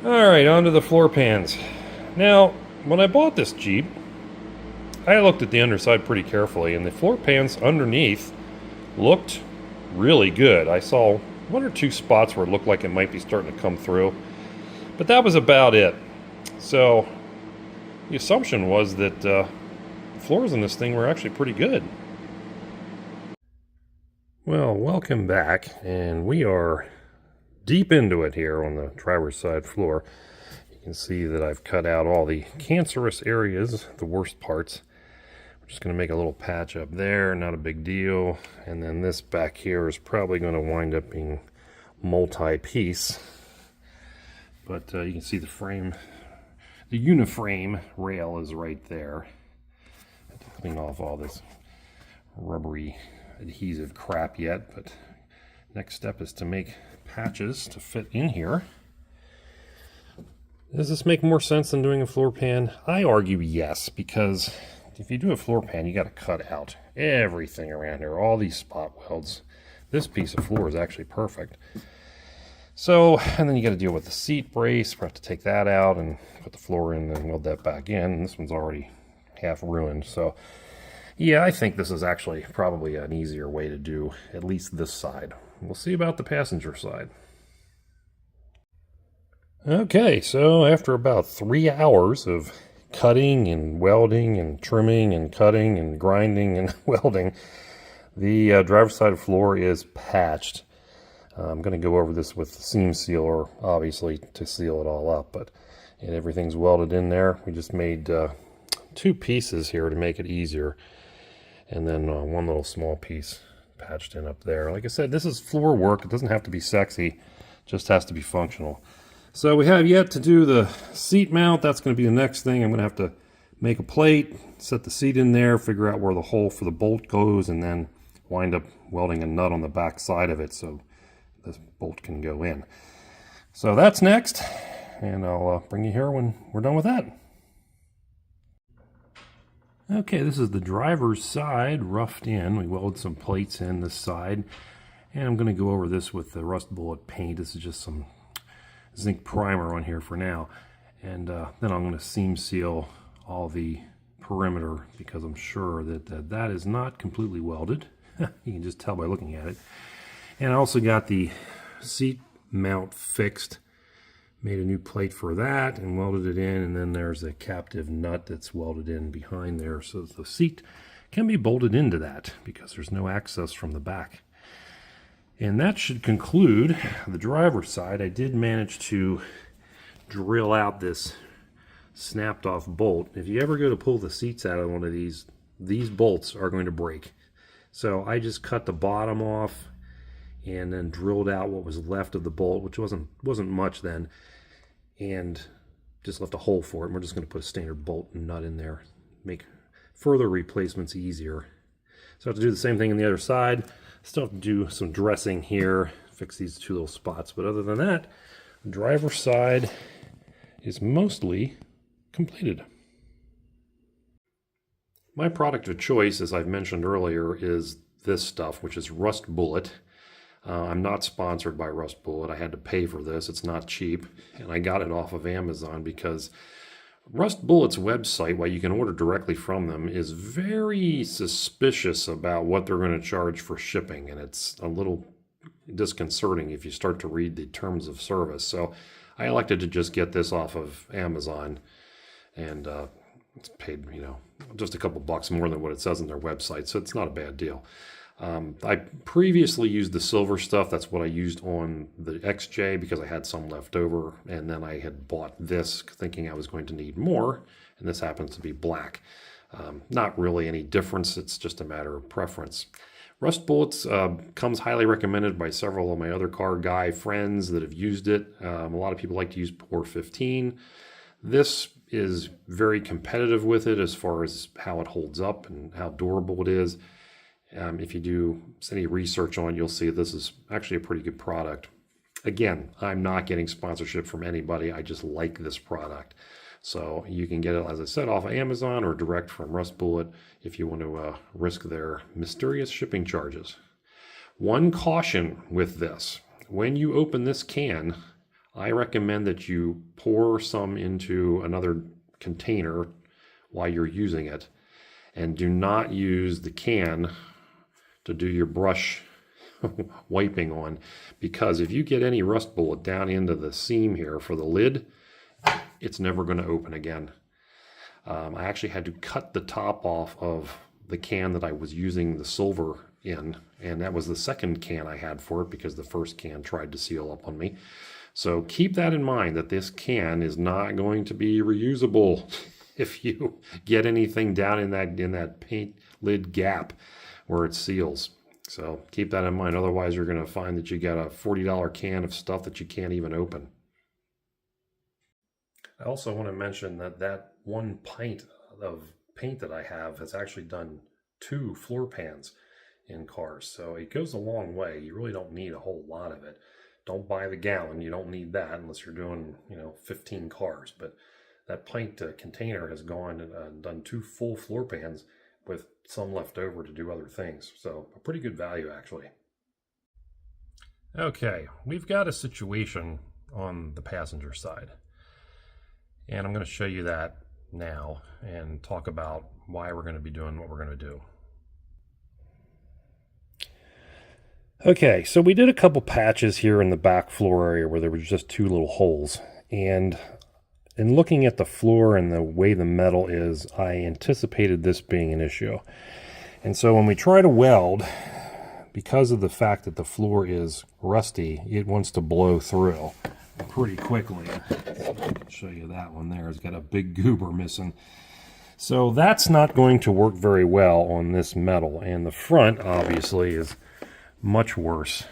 Alright, on to the floor pans. Now, when I bought this Jeep, I looked at the underside pretty carefully, and the floor pans underneath looked really good. I saw one or two spots where it looked like it might be starting to come through, but that was about it. So, the assumption was that the floors in this thing were actually pretty good. Well, welcome back, and we are deep into it here on the driver's side floor. You can see that I've cut out all the cancerous areas, the worst parts. I'm just going to make a little patch up there, not a big deal. And then this back here is probably going to wind up being multi-piece. But you can see the frame, the uniframe rail is right there. I have to clean off all this rubbery adhesive crap yet, but next step is to make patches to fit in here. Does this make more sense than doing a floor pan? I argue yes, because if you do a floor pan, you got to cut out everything around here, all these spot welds. This piece of floor is actually perfect. So, and then you got to deal with the seat brace. We'll have to take that out and put the floor in and weld that back in. And this one's already half ruined, so yeah, I think this is actually probably an easier way to do at least this side. We'll see about the passenger side. Okay, so after about 3 hours of cutting and welding and trimming and cutting and grinding and welding, the driver's side floor is patched. I'm going to go over this with the seam sealer, obviously, to seal it all up, but everything's welded in there. We just made two pieces here to make it easier. And then one little small piece patched in up there. Like I said, this is floor work. It doesn't have to be sexy. It just has to be functional. So we have yet to do the seat mount. That's going to be the next thing. I'm going to have to make a plate, set the seat in there, figure out where the hole for the bolt goes, and then wind up welding a nut on the back side of it so this bolt can go in. So that's next, and I'll bring you here when we're done with that. Okay, this is the driver's side, roughed in. We welded some plates in this side. And I'm going to go over this with the rust bullet paint. This is just some zinc primer on here for now. And then I'm going to seam seal all the perimeter because I'm sure that that is not completely welded. You can just tell by looking at it. And I also got the seat mount fixed. Made a new plate for that and welded it in, and then there's a captive nut that's welded in behind there so the seat can be bolted into that because there's no access from the back. And that should conclude the driver's side. I did manage to drill out this snapped off bolt. If you ever go to pull the seats out of one of these bolts are going to break. So I just cut the bottom off and then drilled out what was left of the bolt, which wasn't much then, and just left a hole for it. And we're just going to put a standard bolt and nut in there, make further replacements easier. So I have to do the same thing on the other side. Still have to do some dressing here, fix these two little spots, but other than that, the driver's side is mostly completed. My product of choice, as I've mentioned earlier, is this stuff, which is Rust Bullet. I'm not sponsored by Rust Bullet. I had to pay for this. It's not cheap. And I got it off of Amazon because Rust Bullet's website, while you can order directly from them, is very suspicious about what they're going to charge for shipping. And it's a little disconcerting if you start to read the terms of service. So I elected to just get this off of Amazon. And it's paid, just a couple bucks more than what it says on their website. So it's not a bad deal. I previously used the silver stuff. That's what I used on the XJ because I had some left over. And then I had bought this thinking I was going to need more. And this happens to be black. Not really any difference. It's just a matter of preference. Rust Bullets comes highly recommended by several of my other car guy friends that have used it. A lot of people like to use Pour 15. This is very competitive with it as far as how it holds up and how durable it is. If you do any research on it, you'll see this is actually a pretty good product. Again, I'm not getting sponsorship from anybody. I just like this product. So you can get it, as I said, off of Amazon or direct from Rust Bullet if you want to risk their mysterious shipping charges. One caution with this. When you open this can, I recommend that you pour some into another container while you're using it, and do not use the can to do your brush wiping on, because if you get any rust bullet down into the seam here for the lid, it's never going to open again. I actually had to cut the top off of the can that I was using the silver in, and that was the second can I had for it because the first can tried to seal up on me. So keep that in mind, that this can is not going to be reusable if you get anything down in that paint lid gap where it seals. So keep that in mind. Otherwise, you're going to find that you got a $40 can of stuff that you can't even open. I also want to mention that 1 pint of paint that I have has actually done 2 floor pans in cars. So it goes a long way. You really don't need a whole lot of it. Don't buy the gallon. You don't need that unless you're doing, 15 cars. But that pint container has gone and done 2 full floor pans with some left over to do other things. So a pretty good value, actually. Okay, we've got a situation on the passenger side. And I'm going to show you that now and talk about why we're going to be doing what we're going to do. Okay, so we did a couple patches here in the back floor area where there was just 2 little holes. And in looking at the floor and the way the metal is, I anticipated this being an issue. And so when we try to weld, because of the fact that the floor is rusty, it wants to blow through pretty quickly. I'll show you that one there. It's got a big goober missing. So that's not going to work very well on this metal. And the front, obviously, is much worse.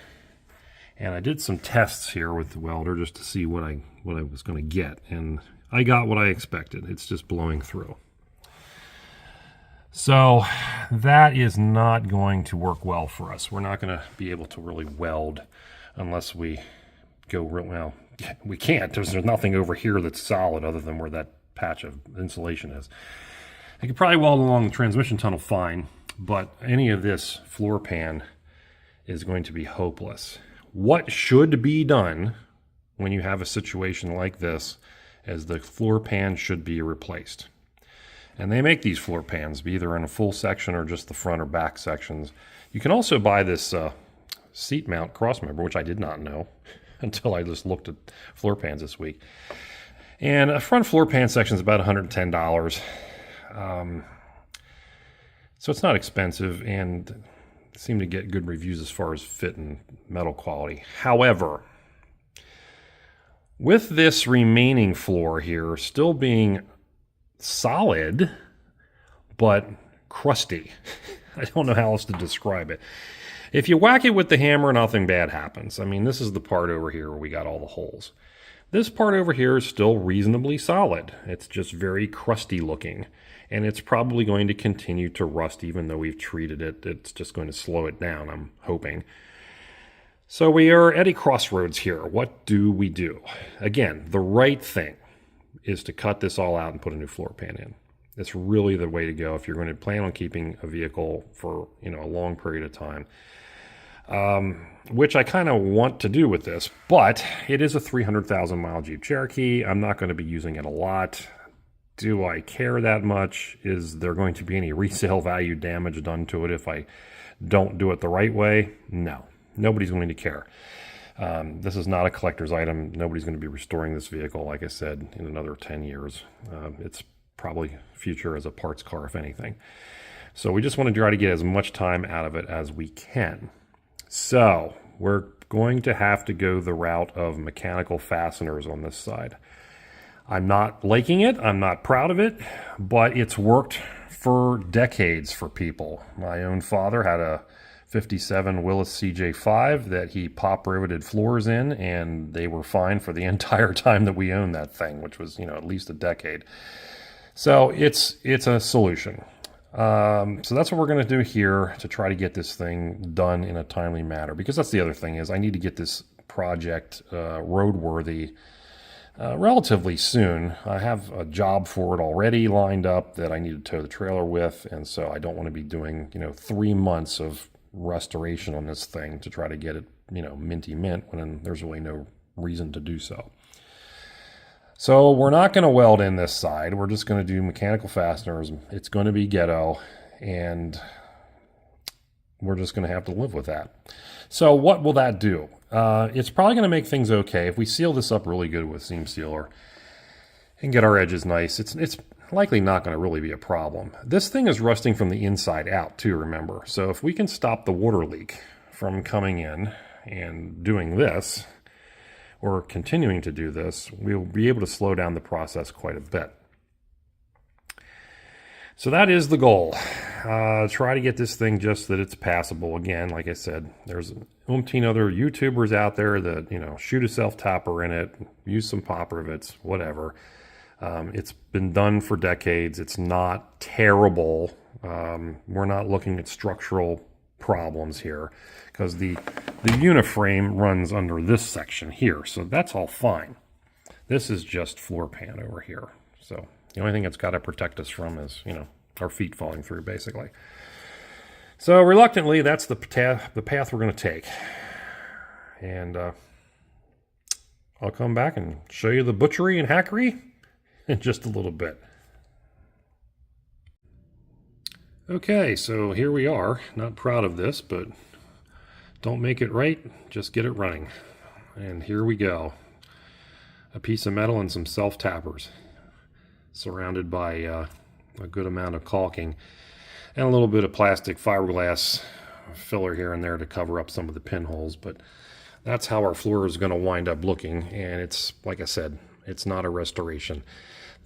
And I did some tests here with the welder just to see what I was going to get. And I got what I expected. It's just blowing through. So that is not going to work well for us. We're not going to be able to really weld unless we go real well. We can't. There's nothing over here that's solid other than where that patch of insulation is. I could probably weld along the transmission tunnel fine, but any of this floor pan is going to be hopeless. What should be done when you have a situation like this is the floor pan should be replaced. And they make these floor pans either in a full section or just the front or back sections. You can also buy this seat mount cross member, which I did not know until I just looked at floor pans this week. And a front floor pan section is about $110. So it's not expensive and seem to get good reviews as far as fit and metal quality. However, with this remaining floor here still being solid but crusty, I don't know how else to describe it. If you whack it with the hammer, nothing bad happens. I mean, this is the part over here where we got all the holes. This part over here is still reasonably solid. It's just very crusty looking, and it's probably going to continue to rust even though we've treated it. It's just going to slow it down, I'm hoping. So we are at a crossroads here. What do we do? Again, the right thing is to cut this all out and put a new floor pan in. It's really the way to go if you're going to plan on keeping a vehicle for, a long period of time. Which I kind of want to do with this, but it is a 300,000 mile Jeep Cherokee. I'm not going to be using it a lot. Do I care that much? Is there going to be any resale value damage done to it if I don't do it the right way? No, nobody's going to care. This is not a collector's item. Nobody's going to be restoring this vehicle, like I said, in another 10 years. It's probably future as a parts car, if anything. So we just want to try to get as much time out of it as we can. So we're going to have to go the route of mechanical fasteners on this side. I'm not liking it. I'm not proud of it, but it's worked for decades for people. My own father had a 57 Willis CJ5 that he pop riveted floors in, and they were fine for the entire time that we owned that thing, which was, at least a decade. So it's a solution. So that's what we're going to do here to try to get this thing done in a timely manner, because that's the other thing is I need to get this project roadworthy relatively soon. I have a job for it already lined up that I need to tow the trailer with, and so I don't want to be doing 3 months of restoration on this thing to try to get it minty mint when there's really no reason to do so. So we're not going to weld in this side. We're just going to do mechanical fasteners. It's going to be ghetto, and we're just going to have to live with that. So what will that do? It's probably going to make things okay. If we seal this up really good with seam sealer and get our edges nice, it's likely not going to really be a problem. This thing is rusting from the inside out too, remember. So if we can stop the water leak from coming in and doing this, or continuing to do this, we'll be able to slow down the process quite a bit. So that is the goal. Try to get this thing just that it's passable. Again, like I said, there's umpteen other YouTubers out there that, you know, shoot a self-tapper in it, use some popper rivets, whatever. It's been done for decades. It's not terrible. We're not looking at structural problems here because the uniframe runs under this section here, so that's all fine. This is just floor pan over here. So the only thing it's got to protect us from is, you know, our feet falling through, basically. So reluctantly, that's the path we're going to take. And I'll come back and show you the butchery and hackery in just a little bit. Okay, so here we are. Not proud of this, but don't make it right, just get it running. And here we go. A piece of metal and some self-tappers, surrounded by a good amount of caulking and a little bit of plastic fiberglass filler here and there to cover up some of the pinholes. But that's how our floor is going to wind up looking, and it's, like I said, it's not a restoration.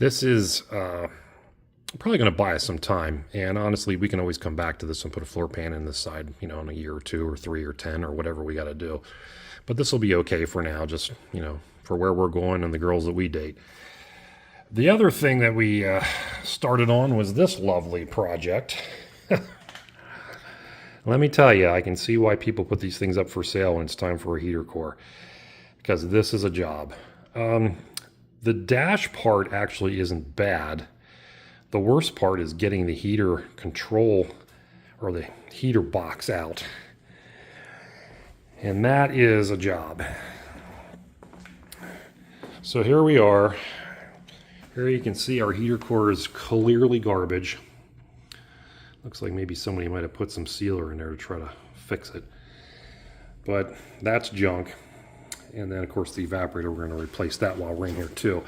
This is probably going to buy us some time, and honestly, we can always come back to this and put a floor pan in this side, you know, in a year or 2 or 3 or 10 or whatever we got to do. But this will be okay for now, just, you know, for where we're going and the girls that we date. The other thing that we started on was this lovely project. Let me tell you, I can see why people put these things up for sale when it's time for a heater core, because this is a job. The dash part actually isn't bad. The worst part is getting the heater control or the heater box out. And that is a job. So here we are. Here you can see our heater core is clearly garbage. Looks like maybe somebody might have put some sealer in there to try to fix it. But that's junk. And then of course the evaporator, we're going to replace that while we're in here too.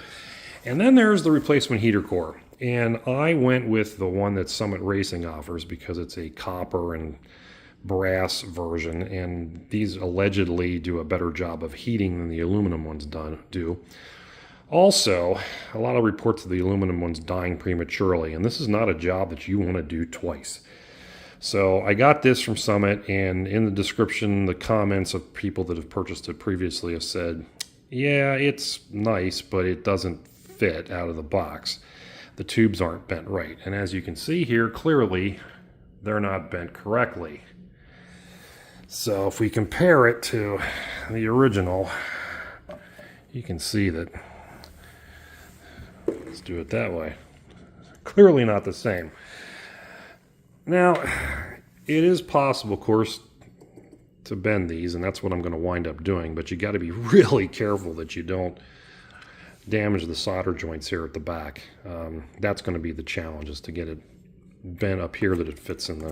And then there's the replacement heater core. And I went with the one that Summit Racing offers because it's a copper and brass version, and these allegedly do a better job of heating than the aluminum ones do. Also, a lot of reports of the aluminum ones dying prematurely, and this is not a job that you want to do twice. So I got this from Summit, and in the description, the comments of people that have purchased it previously have said, yeah, it's nice, but it doesn't fit out of the box. The tubes aren't bent right. And as you can see here, clearly, they're not bent correctly. So if we compare it to the original, you can see that, let's do it that way, clearly not the same. Now, it is possible, of course, to bend these, and that's what I'm going to wind up doing, but you got to be really careful that you don't damage the solder joints here at the back. That's going to be the challenge, is to get it bent up here that it fits in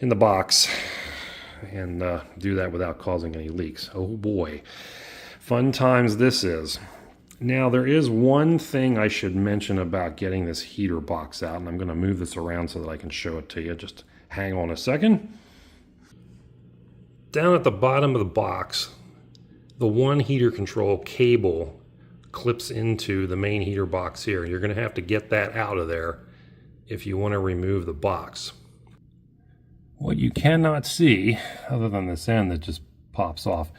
the box, and do that without causing any leaks. Oh boy, fun times this is. Now there is one thing I should mention about getting this heater box out, and I'm going to move this around so that I can show it to you. Just hang on a second. Down at the bottom of the box, the one heater control cable clips into the main heater box here. You're going to have to get that out of there if you want to remove the box. What you cannot see, other than this end that just pops off,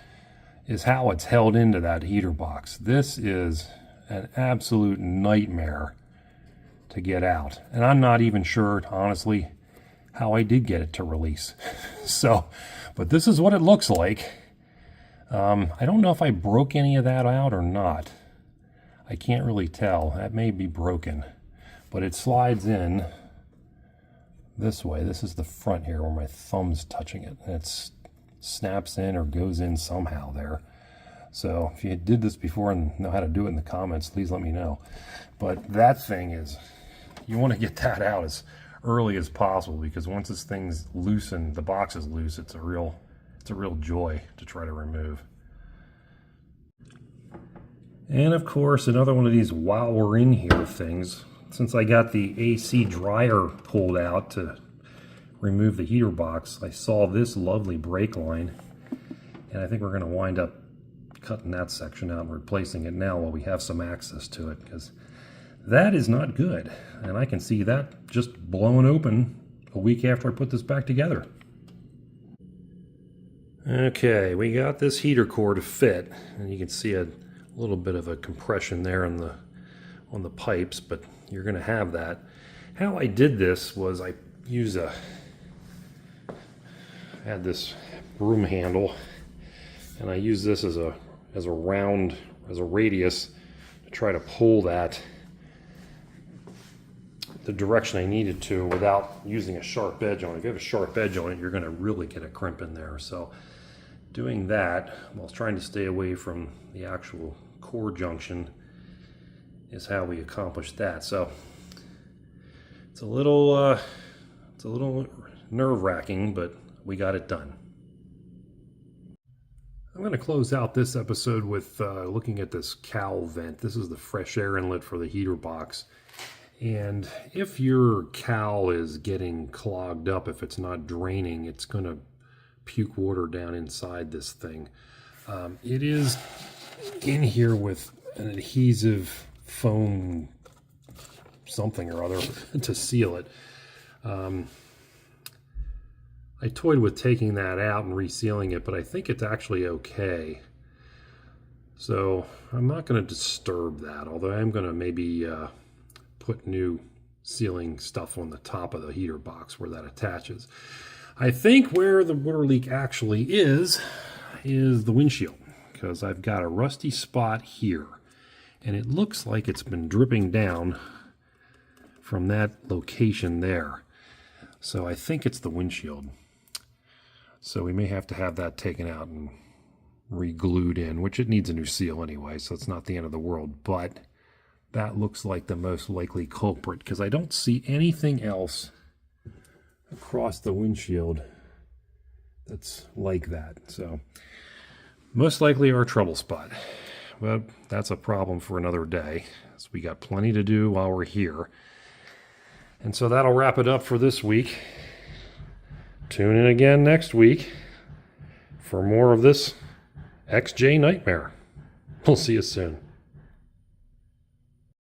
is how it's held into that heater box. This is an absolute nightmare to get out. And I'm not even sure, honestly, how I did get it to release. So, but this is what it looks like. I don't know if I broke any of that out or not. I can't really tell. That may be broken, but it slides in this way. This is the front here where my thumb's touching it, and it snaps in or goes in somehow there. So if you did this before and know how to do it in the comments, please let me know. But that thing is, you want to get that out as early as possible, because once this thing's loose and the box is loose, it's a real joy to try to remove. And of course, another one of these while we're in here things, since I got the AC dryer pulled out to remove the heater box, I saw this lovely brake line, and I think we're going to wind up cutting that section out and replacing it now while we have some access to it, because that is not good. And I can see that just blowing open a week after I put this back together. Okay, we got this heater core to fit, and you can see a little bit of a compression there on the pipes, but you're going to have that. How I did this was I had this broom handle, and I use this as a radius to try to pull that the direction I needed to without using a sharp edge on it. If you have a sharp edge on it, you're going to really get a crimp in there. So doing that while trying to stay away from the actual core junction is how we accomplish that. So it's a little nerve-wracking, but we got it done. I'm going to close out this episode with looking at this cowl vent. This is the fresh air inlet for the heater box. And if your cowl is getting clogged up, if it's not draining, it's going to puke water down inside this thing. It is in here with an adhesive foam something or other to seal it. I toyed with taking that out and resealing it, but I think it's actually okay. So I'm not going to disturb that, although I'm going to maybe put new sealing stuff on the top of the heater box where that attaches. I think where the water leak actually is the windshield, because I've got a rusty spot here, and it looks like it's been dripping down from that location there. So I think it's the windshield. So we may have to have that taken out and re-glued in, which it needs a new seal anyway, so it's not the end of the world. But that looks like the most likely culprit, because I don't see anything else across the windshield that's like that. So most likely our trouble spot. But that's a problem for another day, so we got plenty to do while we're here. And so that'll wrap it up for this week. Tune in again next week for more of this XJ nightmare. We'll see you soon.